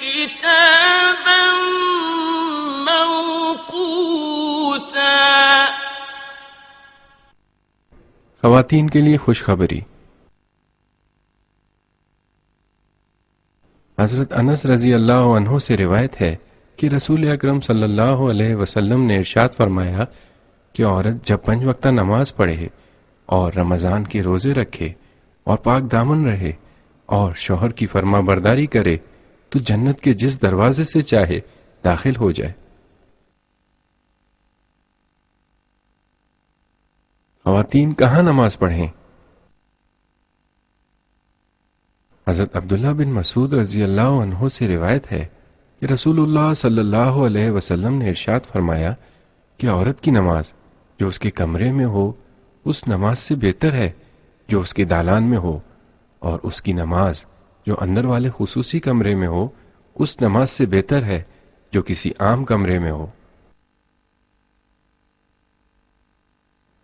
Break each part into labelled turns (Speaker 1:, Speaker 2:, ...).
Speaker 1: كتابا موقوتا.
Speaker 2: خواتین کے لیے خوشخبری. حضرت انس رضی اللہ عنہ سے روایت ہے کہ رسول اکرم صلی اللہ علیہ وسلم نے ارشاد فرمایا کہ عورت جب 5 وقتہ نماز پڑھے اور رمضان کے روزے رکھے اور پاک دامن رہے اور شوہر کی فرما برداری کرے تو جنت کے جس دروازے سے چاہے داخل ہو جائے. خواتین کہاں نماز پڑھیں؟ حضرت عبداللہ بن مسعود رضی اللہ عنہ سے روایت ہے کہ رسول اللہ صلی اللہ علیہ وسلم نے ارشاد فرمایا کہ عورت کی نماز جو اس کے کمرے میں ہو اس نماز سے بہتر ہے جو اس کے دالان میں ہو، اور اس کی نماز جو اندر والے خصوصی کمرے میں ہو اس نماز سے بہتر ہے جو کسی عام کمرے میں ہو.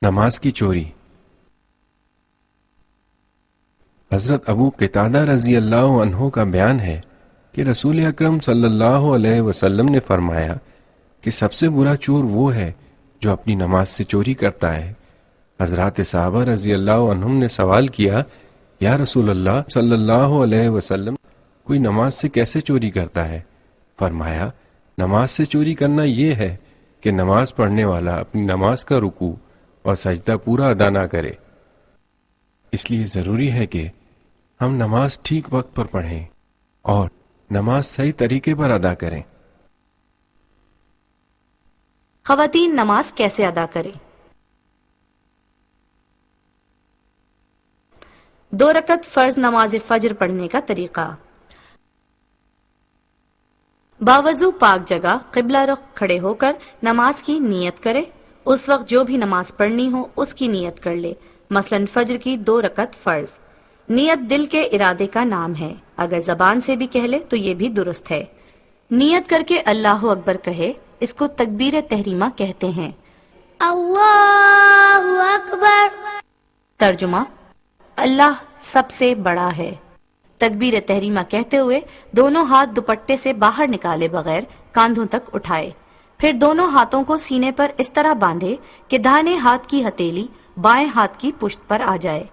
Speaker 2: نماز کی چوری. حضرت ابو قتادہ رضی اللہ عنہ کا بیان ہے کہ رسول اکرم صلی اللہ علیہ وسلم نے فرمایا کہ سب سے برا چور وہ ہے جو اپنی نماز سے چوری کرتا ہے. حضرات صحابہ رضی اللہ عنہم نے سوال کیا، یا رسول اللہ صلی اللہ علیہ وسلم، کوئی نماز سے کیسے چوری کرتا ہے؟ فرمایا، نماز سے چوری کرنا یہ ہے کہ نماز پڑھنے والا اپنی نماز کا رکوع اور سجدہ پورا ادا نہ کرے. اس لیے ضروری ہے کہ ہم نماز ٹھیک وقت پر پڑھیں اور نماز صحیح طریقے پر ادا کریں.
Speaker 3: خواتین نماز کیسے ادا کریں؟ 2 رکعت فرض نماز فجر پڑھنے کا طریقہ. باوضو پاک جگہ قبلہ رخ کھڑے ہو کر نماز کی نیت کرے. اس وقت جو بھی نماز پڑھنی ہو اس کی نیت کر لے. مثلا فجر کی 2 رکعت فرض. نیت دل کے ارادے کا نام ہے، اگر زبان سے بھی کہہ لے تو یہ بھی درست ہے. نیت کر کے اللہ اکبر کہے، اس کو تکبیر تحریمہ کہتے ہیں.
Speaker 4: اللہ اکبر.
Speaker 3: ترجمہ: اللہ سب سے بڑا ہے. تکبیر تحریمہ کہتے ہوئے دونوں ہاتھ دوپٹے سے باہر نکالے بغیر کاندھوں تک اٹھائے، پھر دونوں ہاتھوں کو سینے پر اس طرح باندھے کہ داہنے ہاتھ کی ہتھیلی بائیں ہاتھ کی پشت پر آ جائے.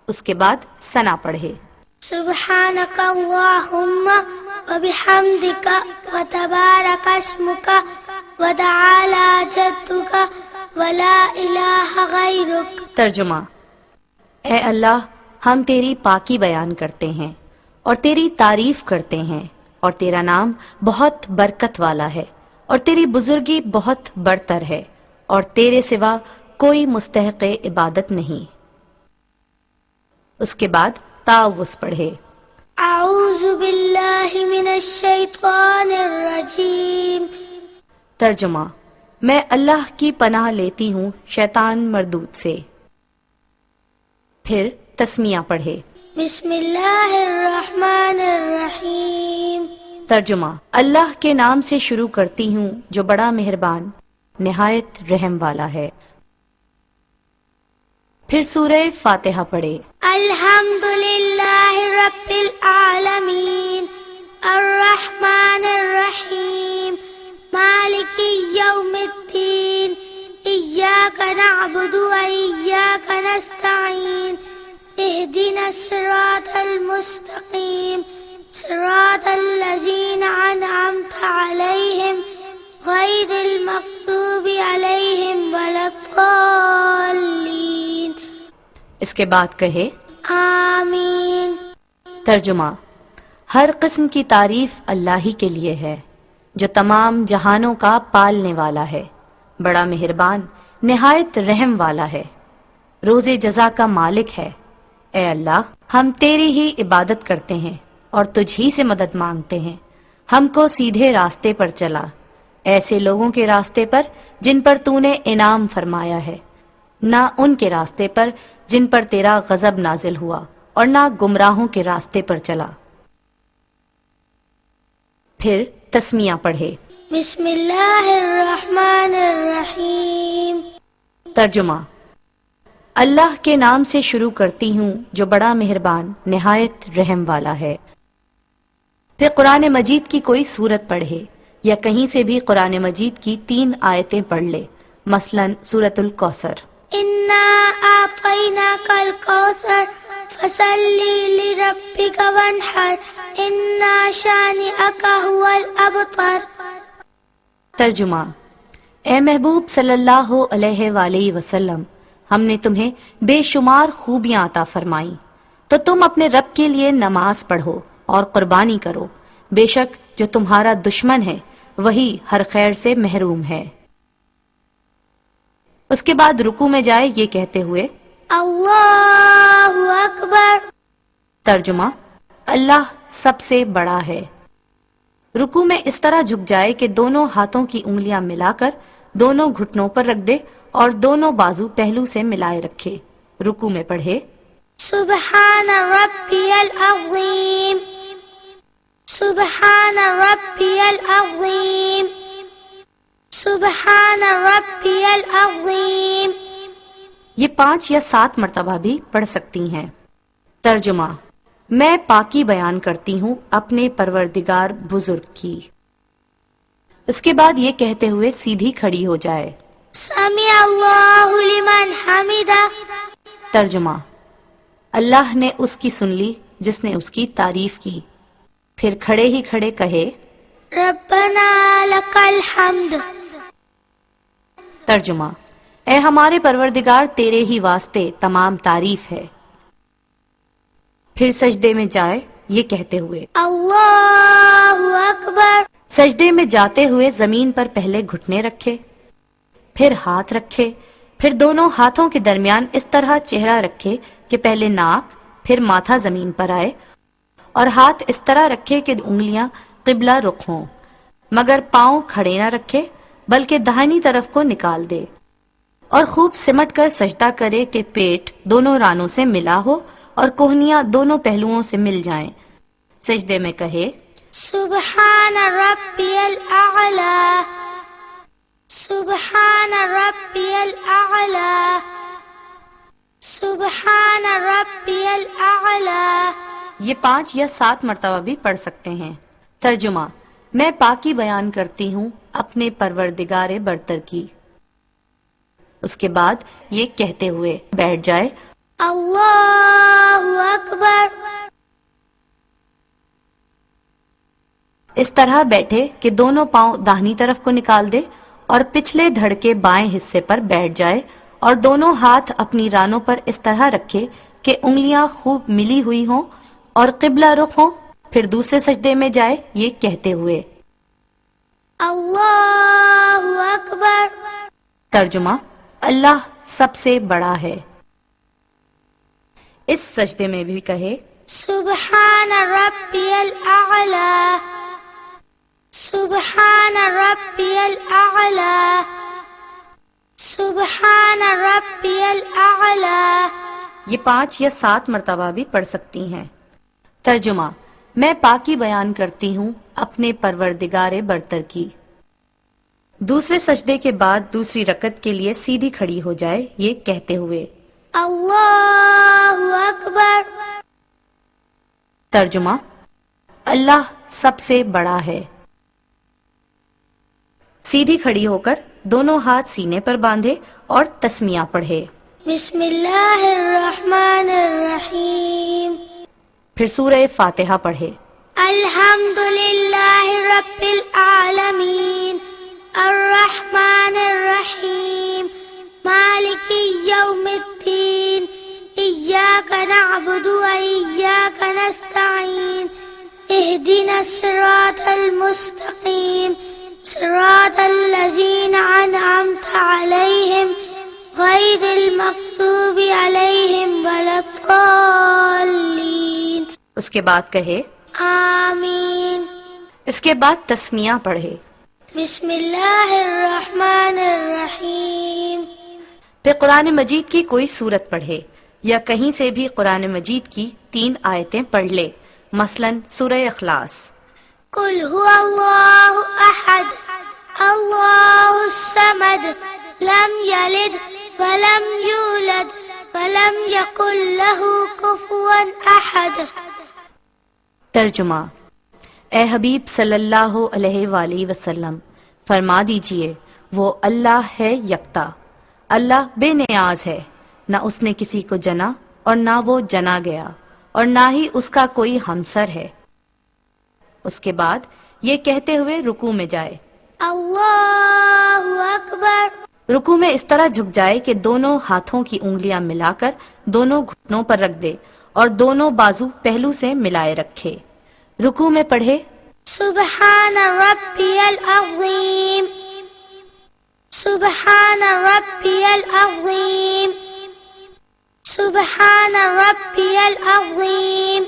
Speaker 3: اس کے بعد ثنا پڑھے.
Speaker 4: سبحانک اللہم وبحمدک وتبارک اسمک وتعالی جدک ولا الہ غیرک.
Speaker 3: ترجمہ: اے اللہ، ہم تیری پاکی بیان کرتے ہیں اور تیری تعریف کرتے ہیں، اور تیرا نام بہت برکت والا ہے، اور تیری بزرگی بہت برتر ہے، اور تیرے سوا کوئی مستحق عبادت نہیں. اس کے بعد تعوذ پڑھے.
Speaker 4: اعوذ باللہ من الشیطان الرجیم.
Speaker 3: ترجمہ: میں اللہ کی پناہ لیتی ہوں شیطان مردود سے. پھر تسمیہ پڑھے.
Speaker 4: بسم اللہ الرحمن الرحیم.
Speaker 3: ترجمہ: اللہ کے نام سے شروع کرتی ہوں جو بڑا مہربان نہایت رحم والا ہے. پھر سورہ فاتحہ پڑھے.
Speaker 4: الحمد للہ رب العالمین الرحمن الرحیم مالک یوم الدین ایاک نعبد و ایاک نستعین اہدنا الصراط المستقیم صراط الذین انعمت علیہم غیر المغضوب علیہم ولا الضالین.
Speaker 3: اس کے بعد کہے
Speaker 4: آمین.
Speaker 3: ترجمہ: ہر قسم کی تعریف اللہ ہی کے لیے ہے جو تمام جہانوں کا پالنے والا ہے، بڑا مہربان نہایت رحم والا ہے، روز جزا کا مالک ہے. اے اللہ، ہم تیری ہی عبادت کرتے ہیں اور تجھ ہی سے مدد مانگتے ہیں. ہم کو سیدھے راستے پر چلا، ایسے لوگوں کے راستے پر جن پر تو نے انعام فرمایا ہے، نہ ان کے راستے پر جن پر تیرا غضب نازل ہوا، اور نہ گمراہوں کے راستے پر چلا. پھر تسمیہ پڑھے.
Speaker 4: بسم اللہ الرحمن الرحیم.
Speaker 3: ترجمہ: اللہ کے نام سے شروع کرتی ہوں جو بڑا مہربان نہایت رحم والا ہے. پھر قرآن مجید کی کوئی سورت پڑھے یا کہیں سے بھی قرآن مجید کی 3 آیتیں پڑھ لے، مثلا سورۃ الکوثر،
Speaker 4: انا اعطیناک الکوثر فصلی لربک وانحر انا شانئک هو الابتر۔
Speaker 3: ترجمہ: اے محبوب صلی اللہ علیہ وآلہ وسلم، ہم نے تمہیں بے شمار خوبیاں عطا فرمائیں، تو تم اپنے رب کے لیے نماز پڑھو اور قربانی کرو، بے شک جو تمہارا دشمن ہے وہی ہر خیر سے محروم ہے۔ اس کے بعد رکوع میں جائے یہ کہتے ہوئے
Speaker 4: اللہ اکبر۔
Speaker 3: ترجمہ: اللہ سب سے بڑا ہے۔ رکوع میں اس طرح جھک جائے کہ دونوں ہاتھوں کی انگلیاں ملا کر دونوں گھٹنوں پر رکھ دے اور دونوں بازو پہلو سے ملائے رکھے۔ رکوع میں پڑھے
Speaker 4: سبحان ربی العظیم، سبحان ربی العظیم، سبحان ربی العظیم۔
Speaker 3: یہ 5 یا 7 مرتبہ بھی پڑھ سکتی ہیں۔ ترجمہ: میں پاکی بیان کرتی ہوں اپنے پروردگار بزرگ کی۔ اس کے بعد یہ کہتے ہوئے سیدھی کھڑی ہو جائے۔
Speaker 4: سمع اللہ لمن حمدہ۔
Speaker 3: ترجمہ: اللہ نے اس کی سن لی جس نے اس کی تعریف کی۔ پھر کھڑے ہی کھڑے کہے
Speaker 4: ربنا لک الحمد۔
Speaker 3: ترجمہ: اے ہمارے پروردگار تیرے ہی واسطے تمام تعریف ہے۔ پھر سجدے میں جائے یہ کہتے ہوئے
Speaker 4: اللہ اکبر۔
Speaker 3: سجدے میں جاتے ہوئے زمین پر پہلے گھٹنے رکھے، پھر ہاتھ رکھے، پھر دونوں ہاتھوں کے درمیان اس طرح چہرہ رکھے کہ پہلے ناک پھر ماتھا زمین پر آئے، اور ہاتھ اس طرح رکھے کہ انگلیاں قبلہ رخ ہوں، مگر پاؤں کھڑے نہ رکھے بلکہ داہنی طرف کو نکال دے، اور خوب سمٹ کر سجدہ کرے کہ پیٹ دونوں رانوں سے ملا ہو اور کوہنیاں دونوں پہلوؤں سے مل جائیں۔ سجدے میں کہے
Speaker 4: سبحان ربی الاعلی، سبحان ربی الاعلی، سبحان ربی الاعلی۔
Speaker 3: یہ 5 یا 7 مرتبہ بھی پڑھ سکتے ہیں۔ ترجمہ: میں پاکی بیان کرتی ہوں اپنے پروردگار برتر کی۔ اس کے بعد یہ کہتے ہوئے بیٹھ جائے
Speaker 4: اللہ اکبر۔
Speaker 3: اس طرح بیٹھے کہ دونوں پاؤں داہنی طرف کو نکال دے اور پچھلے دھڑ کے بائیں حصے پر بیٹھ جائے، اور دونوں ہاتھ اپنی رانوں پر اس طرح رکھے کہ انگلیاں خوب ملی ہوئی ہوں اور قبلہ رخ ہوں۔ پھر دوسرے سجدے میں جائے یہ کہتے ہوئے
Speaker 4: اللہ اکبر۔
Speaker 3: ترجمہ: اللہ سب سے بڑا ہے۔ اس سجدے میں بھی کہے
Speaker 4: سبحان ربی الاعلی، سبحان ربی الاعلی، سبحان ربی الاعلی۔
Speaker 3: یہ 5 یا 7 مرتبہ بھی پڑھ سکتی ہیں۔ ترجمہ: میں پاکی بیان کرتی ہوں اپنے پروردگار برتر کی۔ دوسرے سجدے کے بعد دوسری رکعت کے لیے سیدھی کھڑی ہو جائے یہ کہتے ہوئے
Speaker 4: اللہ اکبر۔
Speaker 3: ترجمہ: اللہ سب سے بڑا ہے۔ سیدھی کھڑی ہو کر دونوں ہاتھ سینے پر باندھے اور تسمیہ پڑھے۔
Speaker 4: بسم اللہ الرحمن الرحیم۔
Speaker 3: پھر سورہ فاتحہ پڑھے۔
Speaker 4: الحمد للہ رب العالمین، الرحمن الرحیم، مالک یوم الدین، ایاک نعبد و ایاک نستعین، اہدنا الصراط المستقیم، صراط الذین انعمت علیہم غیر المغضوب علیہم ولا الضالین۔
Speaker 3: اس کے بعد کہے
Speaker 4: آمین۔
Speaker 3: اس کے بعد تسمیہ پڑھے۔
Speaker 4: بسم اللہ الرحمن الرحیم۔
Speaker 3: پھر قرآن مجید کی کوئی سورت پڑھے یا کہیں سے بھی قرآن مجید کی 3 آیتیں پڑھ لے، مثلا سورہ اخلاص۔
Speaker 4: قل هو اللہ احد اللہ الصمد لم یلد ولم یولد ولم یکن له کفوا احد۔
Speaker 3: ترجمہ: اے حبیب صلی اللہ علیہ وآلہ وسلم فرما دیجئے وہ اللہ ہے یکتا، اللہ بے نیاز ہے، نہ اس نے کسی کو جنا اور نہ وہ جنا گیا، اور نہ ہی اس کا کوئی ہمسر ہے۔ اس کے بعد یہ کہتے ہوئے رکوع میں جائے،
Speaker 4: اللہ اکبر۔
Speaker 3: رکوع میں اس طرح جھک جائے کہ دونوں ہاتھوں کی انگلیاں ملا کر دونوں گھٹنوں پر رکھ دے اور دونوں بازو پہلو سے ملائے رکھے۔ رکوع میں پڑھے،
Speaker 4: سبحان ربی العظیم، سبحان ربی العظیم، سبحان ربی العظیم۔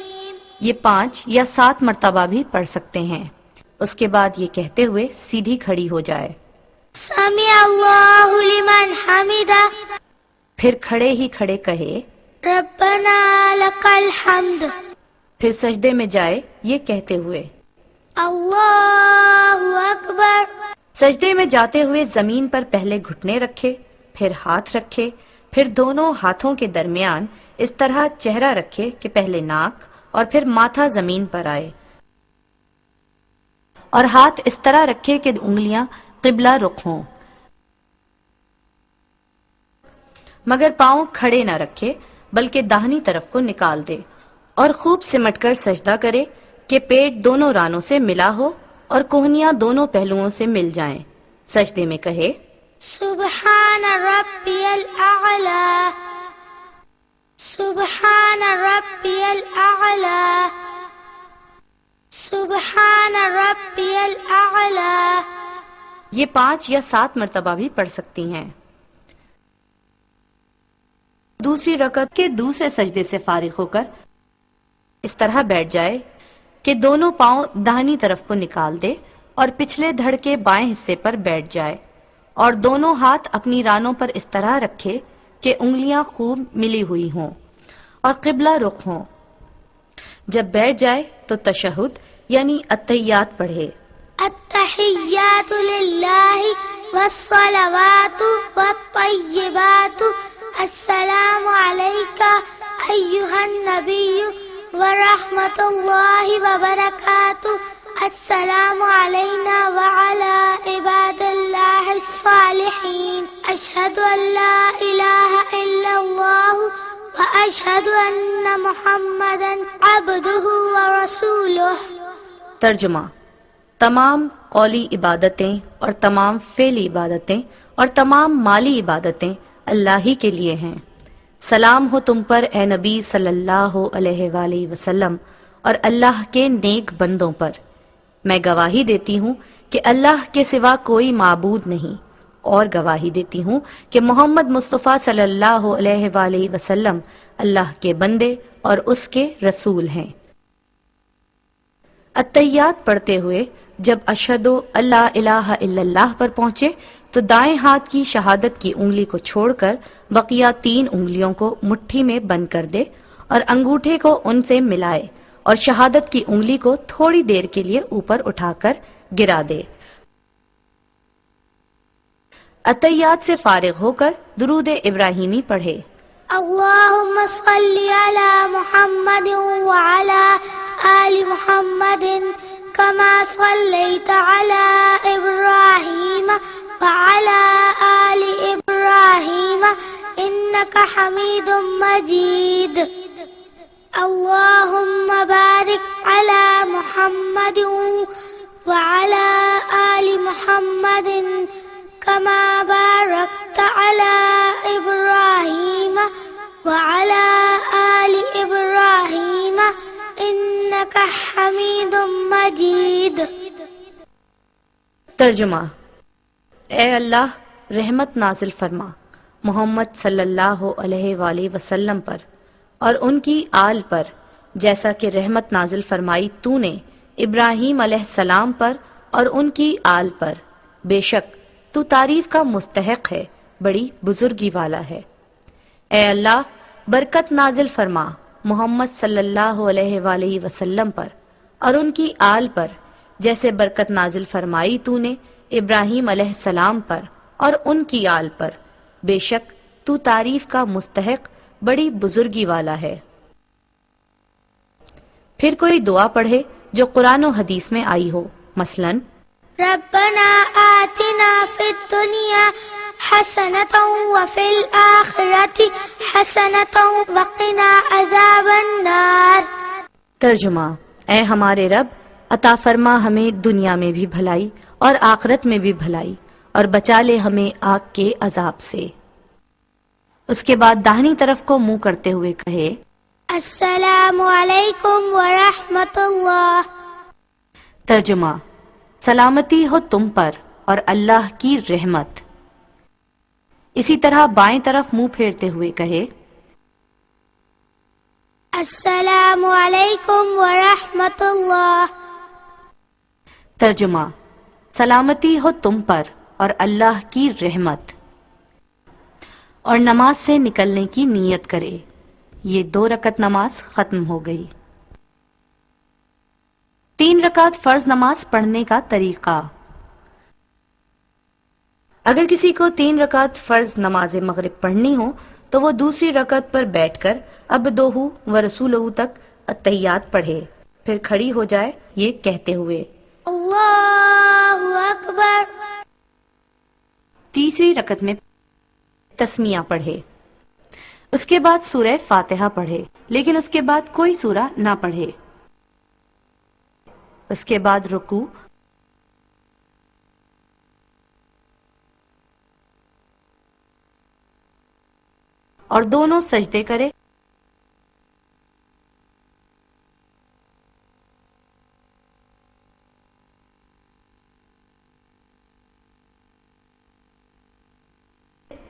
Speaker 3: یہ 5 یا 7 مرتبہ بھی پڑھ سکتے ہیں۔ اس کے بعد یہ کہتے ہوئے سیدھی کھڑی ہو جائے،
Speaker 4: سمع اللہ لمن حمدہ،
Speaker 3: پھر کھڑے ہی کھڑے کہے،
Speaker 4: ربنا لک الحمد۔
Speaker 3: پھر سجدے میں جائے یہ کہتے ہوئے،
Speaker 4: اللہ اکبر۔
Speaker 3: سجدے میں جاتے ہوئے زمین پر پہلے گھٹنے رکھے، پھر ہاتھ رکھے، پھر دونوں ہاتھوں کے درمیان اس طرح چہرہ رکھے کہ پہلے ناک اور پھر ماتھا زمین پر آئے، اور ہاتھ اس طرح رکھے کہ انگلیاں قبلہ رخ ہوں، مگر پاؤں کھڑے نہ رکھے بلکہ داہنی طرف کو نکال دے، اور خوب سمٹ کر سجدہ کرے کہ پیٹ دونوں رانوں سے ملا ہو اور کوہنیاں دونوں پہلوؤں سے مل جائیں۔ سجدے میں کہے،
Speaker 4: سبحان ربی الاعلی، سبحان ربی الاعلی، سبحان ربی الاعلی۔
Speaker 3: یہ 5 یا 7 مرتبہ بھی پڑھ سکتی ہیں۔ دوسری رکعت کے دوسرے سجدے سے فارغ ہو کر اس طرح بیٹھ جائے کہ دونوں پاؤں داہنی طرف کو نکال دے اور پچھلے دھڑ کے بائیں حصے پر بیٹھ جائے، اور دونوں ہاتھ اپنی رانوں پر اس طرح رکھے کہ انگلیاں خوب ملی ہوئی ہوں اور قبلہ رخ ہوں۔ جب بیٹھ جائے تو تشہد یعنی التحیات پڑھے،
Speaker 4: التحیات للہ والصلوات والطیبات، السلام علیکہ ایہا النبی ورحمۃ اللہ وبرکاتہ، السلام علینا وعلی عباد اللہ الصالحین، اشہد ان لا الہ الا اللہ واشہد ان محمدا عبدہ ورسولہ۔
Speaker 3: ترجمہ: تمام قولی عبادتیں اور تمام فعلی عبادتیں اور تمام مالی عبادتیں اللہ ہی کے لیے ہیں۔ سلام ہو تم پر اے نبی صلی اللہ علیہ وآلہ وسلم اور اللہ کے نیک بندوں پر۔ میں گواہی دیتی ہوں کہ اللہ کے سوا کوئی معبود نہیں، اور گواہی دیتی ہوں کہ محمد مصطفیٰ صلی اللہ علیہ وآلہ وسلم اللہ کے بندے اور اس کے رسول ہیں۔ التحیات پڑھتے ہوئے جب اشہد اللہ الہ الا اللہ پر پہنچے تو دائیں ہاتھ کی شہادت کی انگلی کو چھوڑ کر بقیہ 3 انگلیوں کو مٹھی میں بند کر دے اور انگوٹھے کو ان سے ملائے اور شہادت کی انگلی کو تھوڑی دیر کے لیے اوپر اٹھا کر گرا دے۔ التحیات سے فارغ ہو کر درود ابراہیمی پڑھے،
Speaker 4: اللہم صلی علی محمد وعلی آل محمد کما صلیت علی ابراہیم وعلی آل ابراہیم انک حمید مجید۔ اللہم بارک علی محمد وعلی آل محمد کما بارکت علی ابراہیم وعلی آل ابراہیم انک حمید مجید۔
Speaker 3: ترجمہ: اے اللہ رحمت نازل فرما محمد صلی اللہ علیہ وآلہ وسلم پر اور ان کی آل پر، جیسا کہ رحمت نازل فرمائی تو نے ابراہیم علیہ السلام پر اور ان کی آل پر۔ بے شک تو تعریف کا مستحق ہے، بڑی بزرگی والا ہے۔ اے اللہ برکت نازل فرما محمد صلی اللہ علیہ وآلہ وسلم پر اور ان کی آل پر، جیسے برکت نازل فرمائی تو نے ابراہیم علیہ السلام پر اور ان کی آل پر۔ بے شک تو تعریف کا مستحق بڑی بزرگی والا ہے۔ پھر کوئی دعا پڑھے جو قرآن و حدیث میں آئی ہو، مثلاً
Speaker 4: ربنا آتنا فی الدنیا حسنة وفی الآخرة حسنة وقنا عذاب النار۔
Speaker 3: ترجمہ: اے ہمارے رب، عطا فرما ہمیں دنیا میں بھی بھلائی اور آخرت میں بھی بھلائی، اور بچا لے ہمیں آگ کے عذاب سے۔ اس کے بعد داہنی طرف کو منہ کرتے ہوئے کہے
Speaker 4: السلام علیکم ورحمۃ اللہ۔
Speaker 3: ترجمہ: سلامتی ہو تم پر اور اللہ کی رحمت۔ اسی طرح بائیں طرف منہ پھیرتے ہوئے کہے
Speaker 4: السلام علیکم ورحمۃ اللہ۔
Speaker 3: ترجمہ: سلامتی ہو تم پر اور اللہ کی رحمت، اور نماز سے نکلنے کی نیت کرے۔ یہ 2 رکعت نماز ختم ہو گئی۔ 3 رکعت فرض نماز پڑھنے کا طریقہ۔ اگر کسی کو 3 رکعت فرض نماز مغرب پڑھنی ہو تو وہ دوسری رکعت پر بیٹھ کر عبدہ و رسولہ تک التحیات پڑھے، پھر کھڑی ہو جائے یہ کہتے ہوئے
Speaker 4: اللہ اکبر۔
Speaker 3: تیسری رکعت میں تسمیہ پڑھے، اس کے بعد سورہ فاتحہ پڑھے، لیکن اس کے بعد کوئی سورہ نہ پڑھے۔ اس کے بعد رکوع اور دونوں سجدے کرے،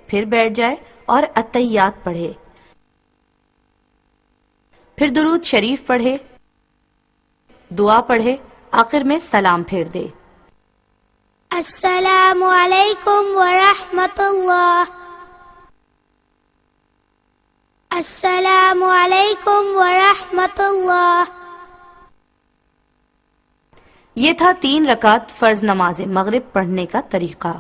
Speaker 3: پھر بیٹھ جائے اور التحیات پڑھے، پھر درود شریف پڑھے، دعا پڑھے، آخر میں سلام پھیر دے۔
Speaker 4: السلام علیکم ورحمۃ اللہ۔ السلام علیکم ورحمۃ اللہ۔
Speaker 3: یہ تھا 3 رکعت فرض نماز مغرب پڑھنے کا طریقہ۔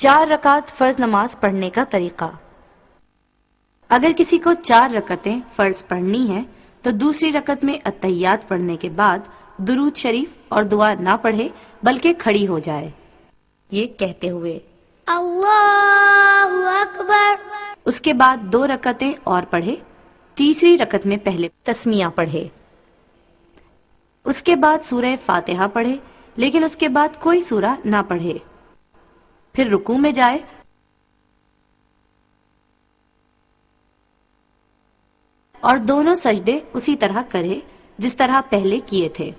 Speaker 3: 4 رکعت فرض نماز پڑھنے کا طریقہ۔ اگر کسی کو 4 رکعتیں فرض پڑھنی ہیں تو دوسری رکعت میں التحیات پڑھنے کے بعد درود شریف اور دعا نہ پڑھے بلکہ کھڑی ہو جائے یہ کہتے ہوئے
Speaker 4: اللہ اکبر۔
Speaker 3: اس کے بعد 2 رکعتیں اور پڑھے، تیسری رکعت میں پہلے تسمیہ پڑھے، اس کے بعد سورہ فاتحہ پڑھے، لیکن اس کے بعد کوئی سورہ نہ پڑھے، پھر رکوع میں جائے اور دونوں سجدے اسی طرح کرے جس طرح پہلے کیے تھے۔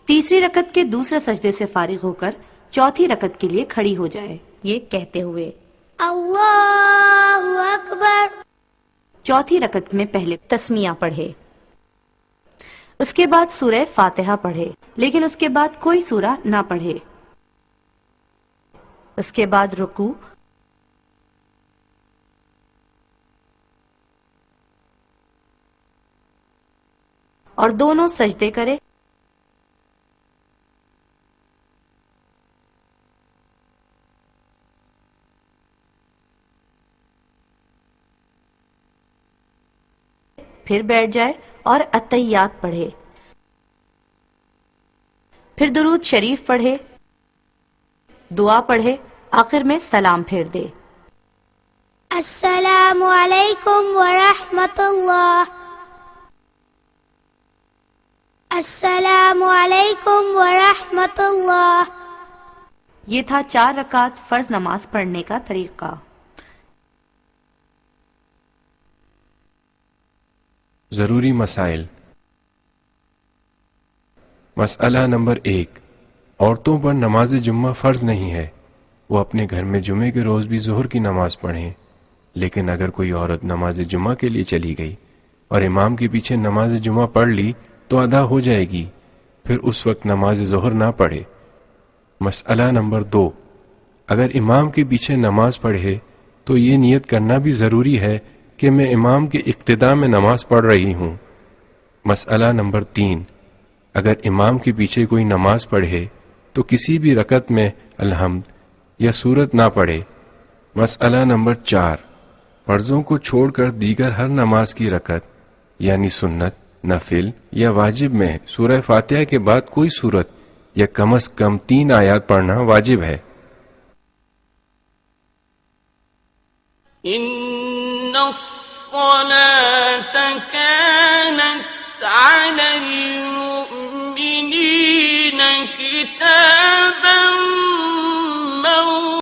Speaker 3: تیسری رکعت کے دوسرے سجدے سے فارغ ہو کر چوتھی رکعت کے لیے کھڑی ہو جائے یہ کہتے ہوئے
Speaker 4: اللہ اکبر۔
Speaker 3: چوتھی رکعت میں پہلے تسمیہ پڑھے، اس کے بعد سورہ فاتحہ پڑھے، لیکن اس کے بعد کوئی سورہ نہ پڑھے، اس کے بعد رکوع اور دونوں سجدے کرے، پھر بیٹھ جائے اور التحیات پڑھے، پھر درود شریف پڑھے، دعا پڑھے، آخر میں سلام پھیر دے۔
Speaker 4: السلام علیکم ورحمۃ اللہ۔ السلام علیکم ورحمۃ اللہ۔
Speaker 3: یہ تھا 4 رکعت فرض نماز پڑھنے کا طریقہ۔
Speaker 2: ضروری مسائل۔ مسئلہ نمبر 1، عورتوں پر نماز جمعہ فرض نہیں ہے، وہ اپنے گھر میں جمعے کے روز بھی ظہر کی نماز پڑھیں، لیکن اگر کوئی عورت نماز جمعہ کے لیے چلی گئی اور امام کے پیچھے نماز جمعہ پڑھ لی تو ادا ہو جائے گی، پھر اس وقت نماز ظہر نہ پڑھے۔ مسئلہ نمبر 2، اگر امام کے پیچھے نماز پڑھے تو یہ نیت کرنا بھی ضروری ہے کہ میں امام کے اقتداء میں نماز پڑھ رہی ہوں۔ مسئلہ نمبر 3، اگر امام کے پیچھے کوئی نماز پڑھے تو کسی بھی رکعت میں الحمد یا سورت نہ پڑھے۔ مسئلہ نمبر 4، فرضوں کو چھوڑ کر دیگر ہر نماز کی رکعت یعنی سنت، نفل یا واجب میں سورہ فاتحہ کے بعد کوئی سورت یا کم از کم 3 آیات پڑھنا واجب ہے۔
Speaker 1: إن الصلاة كانت على